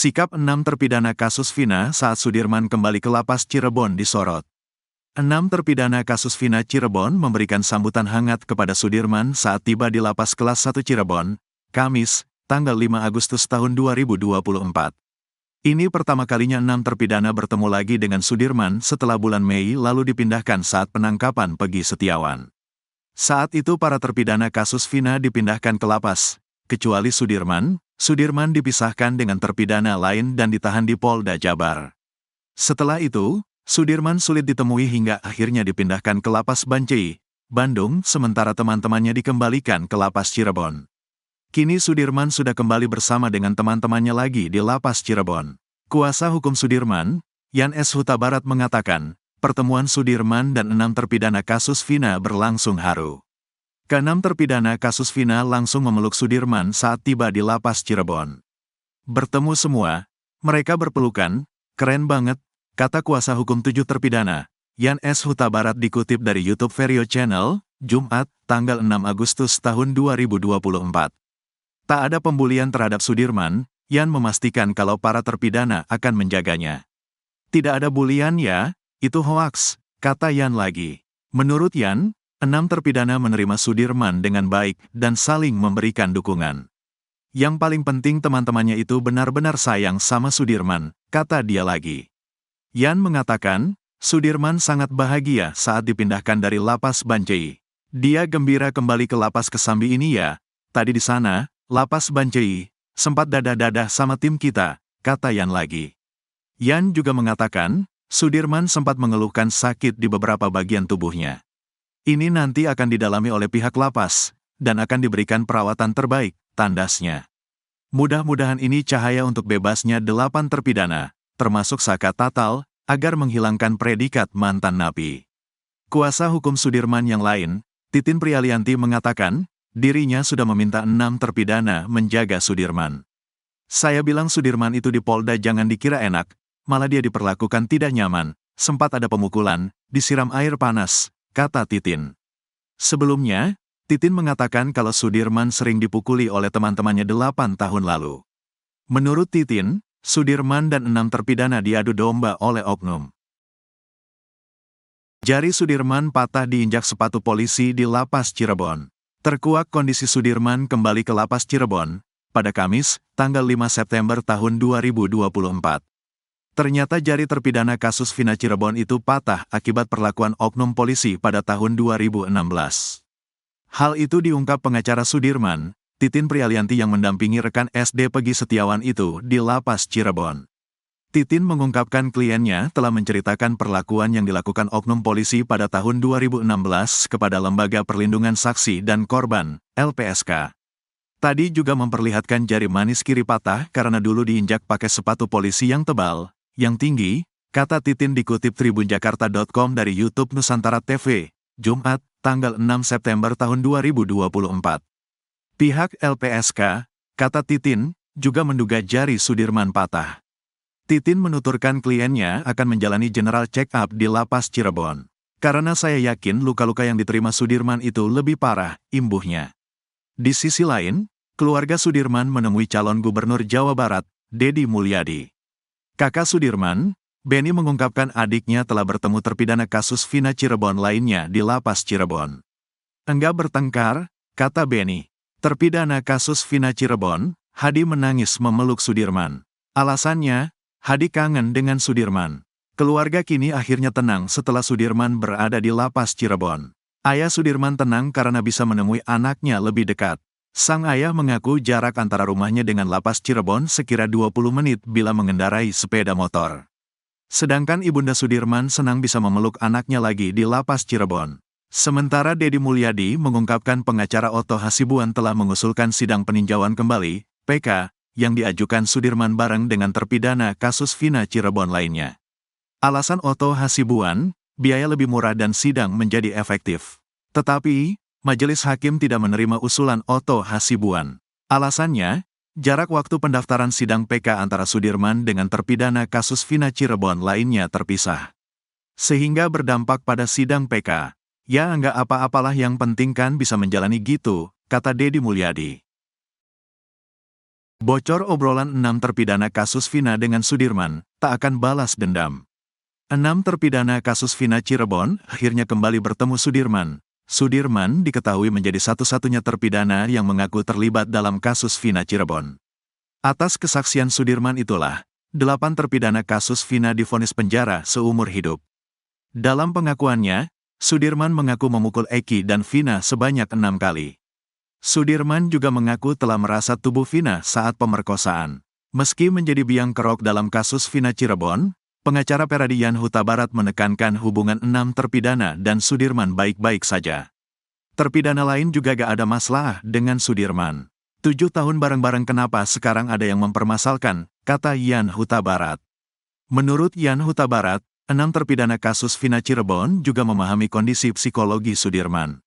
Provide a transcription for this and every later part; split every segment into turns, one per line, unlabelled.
Sikap 6 terpidana kasus Vina saat Sudirman kembali ke lapas Cirebon disorot. 6 terpidana kasus Vina Cirebon memberikan sambutan hangat kepada Sudirman saat tiba di lapas kelas 1 Cirebon, Kamis, tanggal 5 Agustus tahun 2024. Ini pertama kalinya 6 terpidana bertemu lagi dengan Sudirman setelah bulan Mei lalu dipindahkan saat penangkapan Peggy Setiawan. Saat itu para terpidana kasus Vina dipindahkan ke lapas, kecuali Sudirman. Sudirman dipisahkan dengan terpidana lain dan ditahan di Polda Jabar. Setelah itu, Sudirman sulit ditemui hingga akhirnya dipindahkan ke lapas Bancai, Bandung, sementara teman-temannya dikembalikan ke lapas Cirebon. Kini Sudirman sudah kembali bersama dengan teman-temannya lagi di lapas Cirebon. Kuasa hukum Sudirman, Yan S. Huta Barat mengatakan, pertemuan Sudirman dan 6 terpidana kasus Vina berlangsung haru. Ke-6 terpidana kasus Vina langsung memeluk Sudirman saat tiba di lapas Cirebon. Bertemu semua, mereka berpelukan, keren banget, kata kuasa hukum 7 terpidana, Yan S. Huta Barat dikutip dari YouTube Vario Channel, Jumat, tanggal 6 Agustus tahun 2024. Tak ada pembulian terhadap Sudirman, Yan memastikan kalau para terpidana akan menjaganya. Tidak ada bulian ya, itu hoaks, kata Yan lagi. Menurut Yan, 6 terpidana menerima Sudirman dengan baik dan saling memberikan dukungan. Yang paling penting teman-temannya itu benar-benar sayang sama Sudirman, kata dia lagi. Yan mengatakan, Sudirman sangat bahagia saat dipindahkan dari lapas Bancai. Dia gembira kembali ke lapas Kesambi ini ya, tadi di sana, lapas Bancai, sempat dadah-dadah sama tim kita, kata Yan lagi. Yan juga mengatakan, Sudirman sempat mengeluhkan sakit di beberapa bagian tubuhnya. Ini nanti akan didalami oleh pihak lapas, dan akan diberikan perawatan terbaik, tandasnya. Mudah-mudahan ini cahaya untuk bebasnya 8 terpidana, termasuk Saka Tatal, agar menghilangkan predikat mantan napi. Kuasa hukum Sudirman yang lain, Titin Prialianti mengatakan, dirinya sudah meminta 6 terpidana menjaga Sudirman. Saya bilang Sudirman itu di Polda jangan dikira enak, malah dia diperlakukan tidak nyaman, sempat ada pemukulan, disiram air panas, kata Titin. Sebelumnya, Titin mengatakan kalau Sudirman sering dipukuli oleh teman-temannya 8 tahun lalu. Menurut Titin, Sudirman dan 6 terpidana diadu domba oleh oknum. Jari Sudirman patah diinjak sepatu polisi di lapas Cirebon. Terkuak kondisi Sudirman kembali ke lapas Cirebon, pada Kamis, tanggal 5 September tahun 2024. Ternyata jari terpidana kasus Vina Cirebon itu patah akibat perlakuan oknum polisi pada tahun 2016. Hal itu diungkap pengacara Sudirman, Titin Prialianti yang mendampingi rekan SD Peggy Setiawan itu di lapas Cirebon. Titin mengungkapkan kliennya telah menceritakan perlakuan yang dilakukan oknum polisi pada tahun 2016 kepada Lembaga Perlindungan Saksi dan Korban, LPSK. Tadi juga memperlihatkan jari manis kiri patah karena dulu diinjak pakai sepatu polisi yang tebal, yang tinggi, kata Titin dikutip tribunjakarta.com dari YouTube Nusantara TV, Jumat, tanggal 6 September tahun 2024. Pihak LPSK, kata Titin, juga menduga jari Sudirman patah. Titin menuturkan kliennya akan menjalani general check-up di lapas Cirebon. Karena saya yakin luka-luka yang diterima Sudirman itu lebih parah, imbuhnya. Di sisi lain, keluarga Sudirman menemui calon gubernur Jawa Barat, Deddy Mulyadi. Kakak Sudirman, Benny mengungkapkan adiknya telah bertemu terpidana kasus Vina Cirebon lainnya di lapas Cirebon. Enggak bertengkar, kata Benny. Terpidana kasus Vina Cirebon, Hadi menangis memeluk Sudirman. Alasannya, Hadi kangen dengan Sudirman. Keluarga kini akhirnya tenang setelah Sudirman berada di lapas Cirebon. Ayah Sudirman tenang karena bisa menemui anaknya lebih dekat. Sang ayah mengaku jarak antara rumahnya dengan lapas Cirebon sekira 20 menit bila mengendarai sepeda motor. Sedangkan ibunda Sudirman senang bisa memeluk anaknya lagi di lapas Cirebon. Sementara Deddy Mulyadi mengungkapkan pengacara Otto Hasibuan telah mengusulkan sidang peninjauan kembali, PK, yang diajukan Sudirman bareng dengan terpidana kasus Vina Cirebon lainnya. Alasan Otto Hasibuan, biaya lebih murah dan sidang menjadi efektif. Tetapi, Majelis Hakim tidak menerima usulan Otto Hasibuan. Alasannya, jarak waktu pendaftaran sidang PK antara Sudirman dengan terpidana kasus Vina Cirebon lainnya terpisah. Sehingga berdampak pada sidang PK. Ya enggak apa-apalah yang penting kan bisa menjalani gitu, kata Deddy Mulyadi. Bocor obrolan 6 terpidana kasus Vina dengan Sudirman, tak akan balas dendam. 6 terpidana kasus Vina Cirebon akhirnya kembali bertemu Sudirman. Sudirman diketahui menjadi satu-satunya terpidana yang mengaku terlibat dalam kasus Vina Cirebon. Atas kesaksian Sudirman itulah, 8 terpidana kasus Vina divonis penjara seumur hidup. Dalam pengakuannya, Sudirman mengaku memukul Eki dan Vina sebanyak 6 kali. Sudirman juga mengaku telah merasap tubuh Vina saat pemerkosaan. Meski menjadi biang kerok dalam kasus Vina Cirebon, pengacara Peradian Huta Barat menekankan hubungan 6 terpidana dan Sudirman baik-baik saja. Terpidana lain juga gak ada masalah dengan Sudirman. 7 tahun bareng-bareng kenapa sekarang ada yang mempermasalahkan, kata Yan Huta Barat. Menurut Yan Huta Barat, 6 terpidana kasus Vina Cirebon juga memahami kondisi psikologi Sudirman.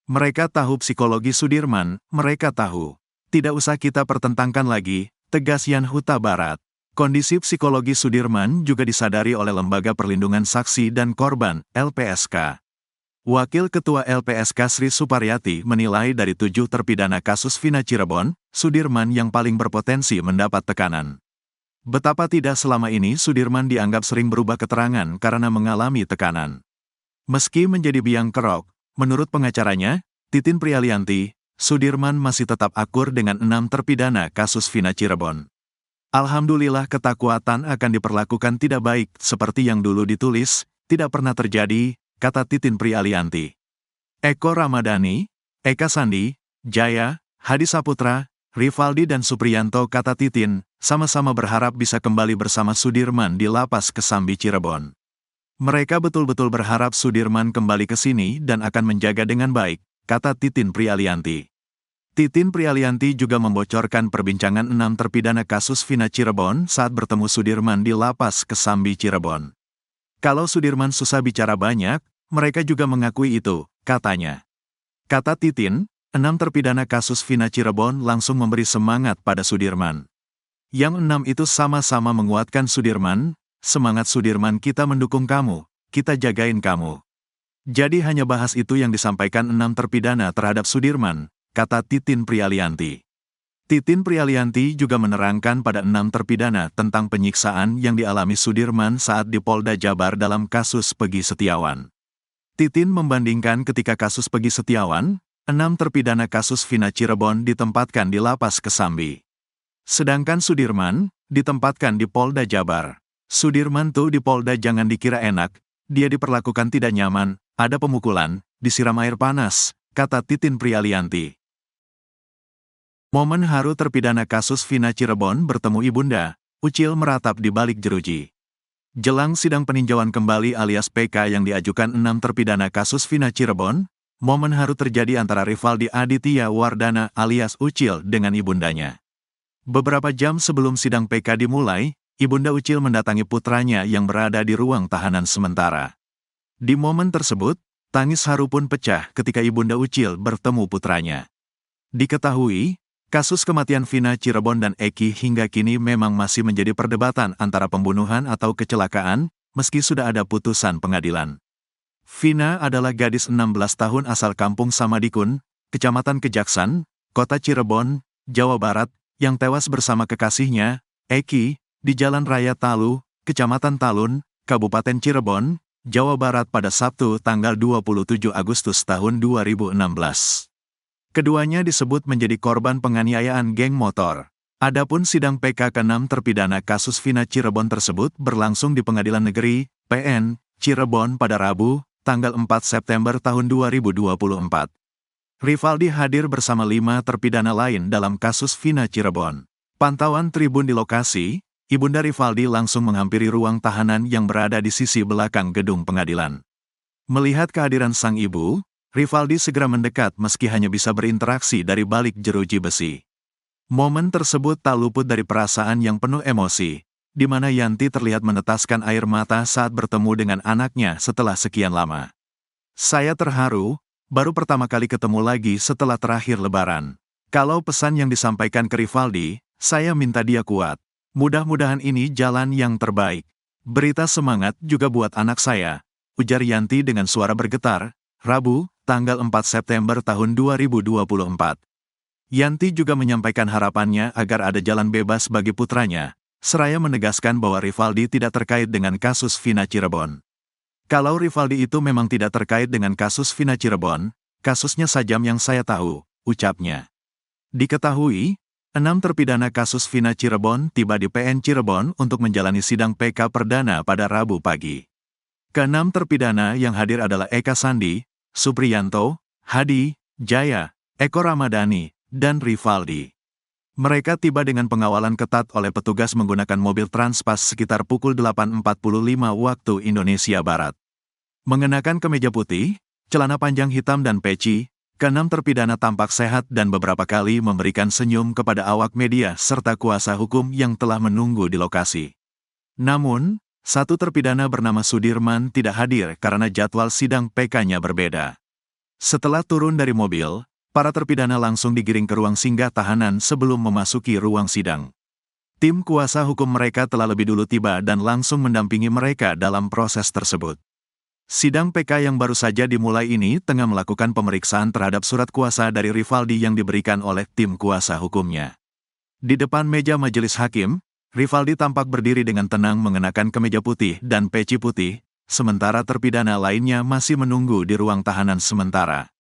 Mereka tahu psikologi Sudirman, mereka tahu. Tidak usah kita pertentangkan lagi, tegas Yan Huta Barat. Kondisi psikologi Sudirman juga disadari oleh Lembaga Perlindungan Saksi dan Korban, LPSK. Wakil Ketua LPSK Sri Suparyati menilai dari 7 terpidana kasus Vina Cirebon, Sudirman yang paling berpotensi mendapat tekanan. Betapa tidak selama ini Sudirman dianggap sering berubah keterangan karena mengalami tekanan. Meski menjadi biang kerok, menurut pengacaranya, Titin Prialianti, Sudirman masih tetap akur dengan 6 terpidana kasus Vina Cirebon. Alhamdulillah ketakutan akan diperlakukan tidak baik seperti yang dulu ditulis, tidak pernah terjadi, kata Titin Prialianti. Eko Ramadhani, Eka Sandi, Jaya, Hadi Saputra, Rivaldi dan Supriyanto, kata Titin, sama-sama berharap bisa kembali bersama Sudirman di Lapas Kesambi Cirebon. Mereka betul-betul berharap Sudirman kembali ke sini dan akan menjaga dengan baik, kata Titin Prialianti. Titin Prialianti juga membocorkan perbincangan 6 terpidana kasus Vina Cirebon saat bertemu Sudirman di Lapas Kesambi Cirebon. Kalau Sudirman susah bicara banyak, mereka juga mengakui itu, katanya. Kata Titin, 6 terpidana kasus Vina Cirebon langsung memberi semangat pada Sudirman. Yang 6 itu sama-sama menguatkan Sudirman, semangat Sudirman, kita mendukung kamu, kita jagain kamu. Jadi hanya bahas itu yang disampaikan 6 terpidana terhadap Sudirman, kata Titin Prialianti. Titin Prialianti juga menerangkan pada 6 terpidana tentang penyiksaan yang dialami Sudirman saat di Polda Jabar dalam kasus Peggy Setiawan. Titin membandingkan ketika kasus Peggy Setiawan, 6 terpidana kasus Vina Cirebon ditempatkan di Lapas Kesambi. Sedangkan Sudirman ditempatkan di Polda Jabar. Sudirman tuh di Polda jangan dikira enak, dia diperlakukan tidak nyaman, ada pemukulan, disiram air panas, kata Titin Prialianti. Momen haru terpidana kasus Vina Cirebon bertemu Ibunda, Ucil meratap di balik jeruji. Jelang sidang peninjauan kembali alias PK yang diajukan 6 terpidana kasus Vina Cirebon, momen haru terjadi antara Rivaldi Aditya Wardana alias Ucil dengan ibundanya. Beberapa jam sebelum sidang PK dimulai, Ibunda Ucil mendatangi putranya yang berada di ruang tahanan sementara. Di momen tersebut, tangis haru pun pecah ketika Ibunda Ucil bertemu putranya. Diketahui, kasus kematian Vina Cirebon dan Eki hingga kini memang masih menjadi perdebatan antara pembunuhan atau kecelakaan, meski sudah ada putusan pengadilan. Vina adalah gadis 16 tahun asal Kampung Samadikun, Kecamatan Kejaksan, Kota Cirebon, Jawa Barat, yang tewas bersama kekasihnya, Eki, di Jalan Raya Talu, Kecamatan Talun, Kabupaten Cirebon, Jawa Barat pada Sabtu tanggal 27 Agustus tahun 2016. Keduanya disebut menjadi korban penganiayaan geng motor. Adapun sidang PK ke-6 terpidana kasus Vina Cirebon tersebut berlangsung di Pengadilan Negeri, PN, Cirebon pada Rabu, tanggal 4 September tahun 2024. Rivaldi hadir bersama 5 terpidana lain dalam kasus Vina Cirebon. Pantauan tribun di lokasi, Ibunda Rivaldi langsung menghampiri ruang tahanan yang berada di sisi belakang gedung pengadilan. Melihat kehadiran sang ibu, Rivaldi segera mendekat meski hanya bisa berinteraksi dari balik jeruji besi. Momen tersebut tak luput dari perasaan yang penuh emosi, di mana Yanti terlihat menetaskan air mata saat bertemu dengan anaknya setelah sekian lama. Saya terharu, baru pertama kali ketemu lagi setelah terakhir Lebaran. Kalau pesan yang disampaikan ke Rivaldi, saya minta dia kuat. Mudah-mudahan ini jalan yang terbaik. Berita semangat juga buat anak saya, ujar Yanti dengan suara bergetar, Rabu, tanggal 4 September tahun 2024. Yanti juga menyampaikan harapannya agar ada jalan bebas bagi putranya, seraya menegaskan bahwa Rivaldi tidak terkait dengan kasus Vina Cirebon. Kalau Rivaldi itu memang tidak terkait dengan kasus Vina Cirebon, kasusnya sajam yang saya tahu, ucapnya. Diketahui, 6 terpidana kasus Vina Cirebon tiba di PN Cirebon untuk menjalani sidang PK perdana pada Rabu pagi. Ke-6 terpidana yang hadir adalah Eka Sandi, Supriyanto, Hadi, Jaya, Eko Ramadhani, dan Rivaldi. Mereka tiba dengan pengawalan ketat oleh petugas menggunakan mobil Transpas sekitar pukul 8.45 waktu Indonesia Barat. Mengenakan kemeja putih, celana panjang hitam dan peci, ke-6 terpidana tampak sehat dan beberapa kali memberikan senyum kepada awak media serta kuasa hukum yang telah menunggu di lokasi. Namun, satu terpidana bernama Sudirman tidak hadir karena jadwal sidang PK-nya berbeda. Setelah turun dari mobil, para terpidana langsung digiring ke ruang singgah tahanan sebelum memasuki ruang sidang. Tim kuasa hukum mereka telah lebih dulu tiba dan langsung mendampingi mereka dalam proses tersebut. Sidang PK yang baru saja dimulai ini tengah melakukan pemeriksaan terhadap surat kuasa dari Rivaldi yang diberikan oleh tim kuasa hukumnya. Di depan meja majelis hakim, Rivaldi tampak berdiri dengan tenang mengenakan kemeja putih dan peci putih, sementara terpidana lainnya masih menunggu di ruang tahanan sementara.